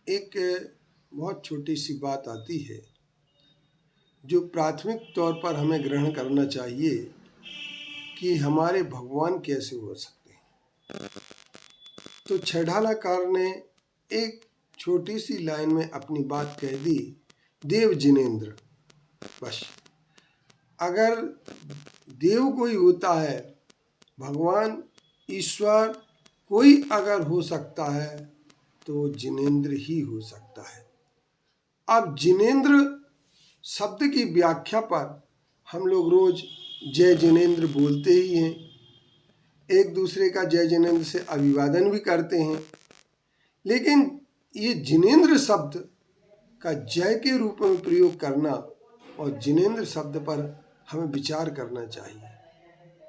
एक बहुत छोटी सी बात आती है जो प्राथमिक तौर पर हमें ग्रहण करना चाहिए कि हमारे भगवान कैसे हो सकते हैं। तो छेड़ालाकार ने एक छोटी सी लाइन में अपनी बात कह दी, देव जिनेंद्र। बस अगर देव कोई होता है, भगवान ईश्वर कोई अगर हो सकता है तो जिनेंद्र ही हो सकता है। अब जिनेंद्र शब्द की व्याख्या पर हम लोग रोज जय जिनेंद्र बोलते ही हैं, एक दूसरे का जय जिनेंद्र से अभिवादन भी करते हैं, लेकिन ये जिनेंद्र शब्द का जय के रूप में प्रयोग करना और जिनेंद्र शब्द पर हमें विचार करना चाहिए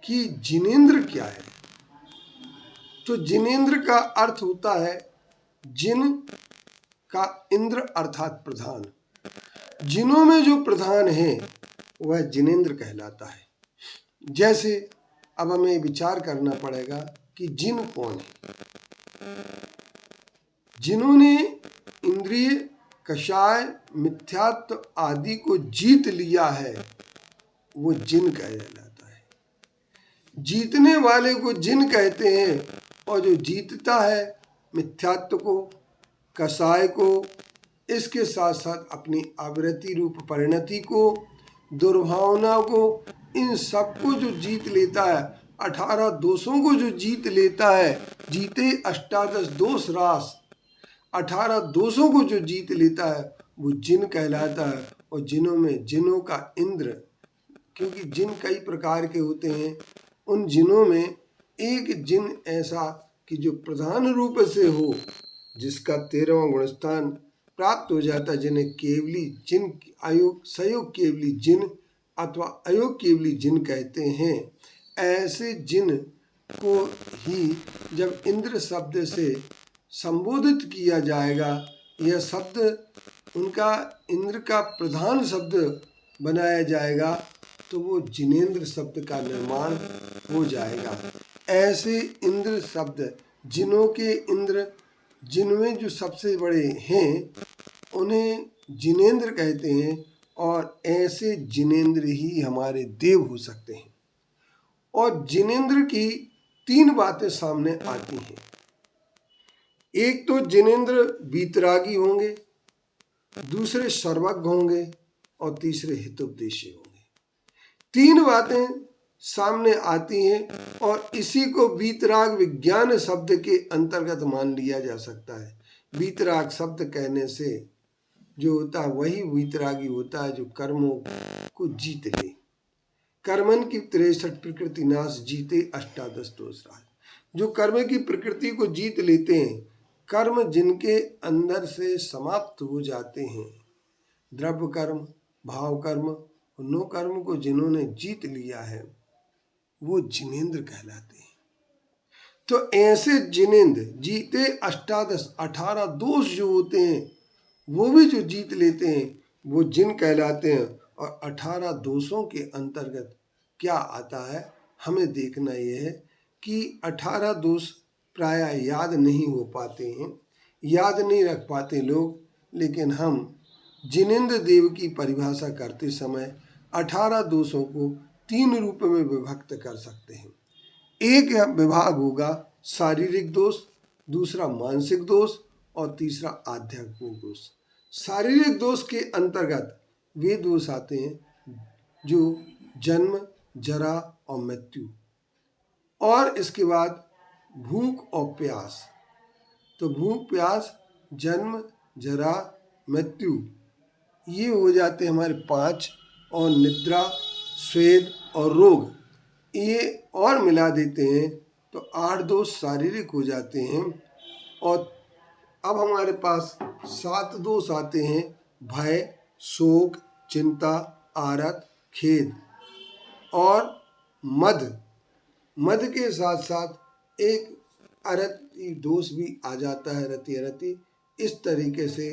कि जिनेंद्र क्या है। तो जिनेंद्र का अर्थ होता है जिन का इंद्र अर्थात प्रधान। जिनों में जो प्रधान है वह जिनेंद्र कहलाता है। जैसे अब हमें विचार करना पड़ेगा कि जिन कौन है। जिन्होंने इंद्रिय कषाय मिथ्यात्व आदि को जीत लिया है वो जिन कहलाता है। जीतने वाले को जिन कहते हैं, और जो जीतता है मिथ्यात्व को, कषाय को, इसके साथ साथ अपनी आवृत्ति रूप परिणति को, दुर्भावना को, इन सबको जो जीत लेता है, 18 दोषों को जो जीत लेता है, जीते अष्टादश दोष रास, 18 दोषों को जो जीत लेता है वो जिन कहलाता है। और जिनों में जिनों का इंद्र, क्योंकि जिन कई प्रकार के होते हैं, उन जिनों में एक जिन ऐसा कि जो प्रधान रूप से हो, जिसका 13वां गुणस्थान प्राप्त हो जाता है, जिन्हें केवली जिन अयोग संयोग केवली जिन अथवा अयोग केवली जिन कहते हैं। ऐसे जिन को ही जब इंद्र शब्द से संबोधित किया जाएगा, यह शब्द उनका इंद्र का प्रधान शब्द बनाया जाएगा, तो वो जिनेंद्र शब्द का निर्माण हो जाएगा। ऐसे इंद्र शब्द, जिनों के इंद्र, जिनमें जो सबसे बड़े हैं उन्हें जिनेंद्र कहते हैं, और ऐसे जिनेंद्र ही हमारे देव हो सकते हैं। और जिनेंद्र की 3 बातें सामने आती हैं। एक तो जिनेंद्र वीतरागी होंगे, दूसरे सर्वज्ञ होंगे, और तीसरे हितोपदेशी होंगे। 3 बातें सामने आती हैं, और इसी को वीतराग विज्ञान शब्द के अंतर्गत मान लिया जा सकता है। वीतराग शब्द कहने से जो होता है वही वीतरागी होता है जो कर्मों को जीत ले। कर्मन की 63 प्रकृति नाश जीते अष्टादश दोष राज। जो कर्म की प्रकृति को जीत लेते हैं, कर्म जिनके अंदर से समाप्त हो जाते हैं, द्रव्य कर्म, भाव कर्म, नो कर्म को जिन्होंने जीत लिया है वो जिनेंद्र कहलाते हैं। तो ऐसे जिनेंद्र जीते अष्टादश 18 दोष जो होते हैं वो भी जो जीत लेते हैं वो जिन कहलाते हैं। और 18 दोषों के अंतर्गत क्या आता है हमें देखना यह है कि 18 दोष प्रायः याद नहीं हो पाते हैं, याद नहीं रख पाते लोग, लेकिन हम जिनेंद्र देव की परिभाषा करते समय 18 दोषों को 3 रूप में विभक्त कर सकते हैं। एक विभाग होगा शारीरिक दोष, दूसरा मानसिक दोष, और तीसरा आध्यात्मिक दोष। शारीरिक दोष के अंतर्गत वे दोष आते हैं जो जन्म, जरा और मृत्यु, और इसके बाद भूख और प्यास। तो भूख, प्यास, जन्म, जरा, मृत्यु ये हो जाते हैं हमारे 5। और निद्रा, स्वेद और रोग ये और मिला देते हैं तो 8 दोष शारीरिक हो जाते हैं। और अब हमारे पास 7 दोष आते हैं, भय, शोक, चिंता, आरत, खेद और मद। मद के साथ साथ एक अरति दोष भी आ जाता है, रति अरति। इस तरीके से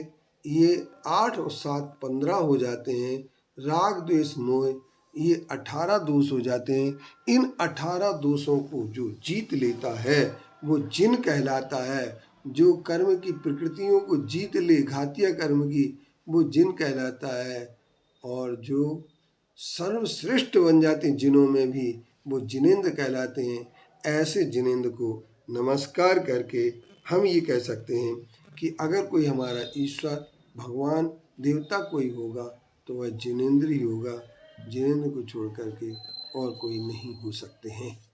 ये 8 और 7 15 हो जाते हैं। राग, द्वेष, मोह ये 18 दोष हो जाते हैं। इन 18 दोषों को जो जीत लेता है वो जिन कहलाता है। जो कर्म की प्रकृतियों को जीत ले घातिया कर्म की, वो जिन कहलाता है। और जो सर्वश्रेष्ठ बन जाते हैं जिनों में भी, वो जिनेंद्र कहलाते हैं। ऐसे जिनेंद्र को नमस्कार करके हम ये कह सकते हैं कि अगर कोई हमारा ईश्वर, भगवान, देवता कोई होगा तो वह जिनेंद्र ही होगा। जिनेंद्र को छोड़ करके और कोई नहीं हो सकते हैं।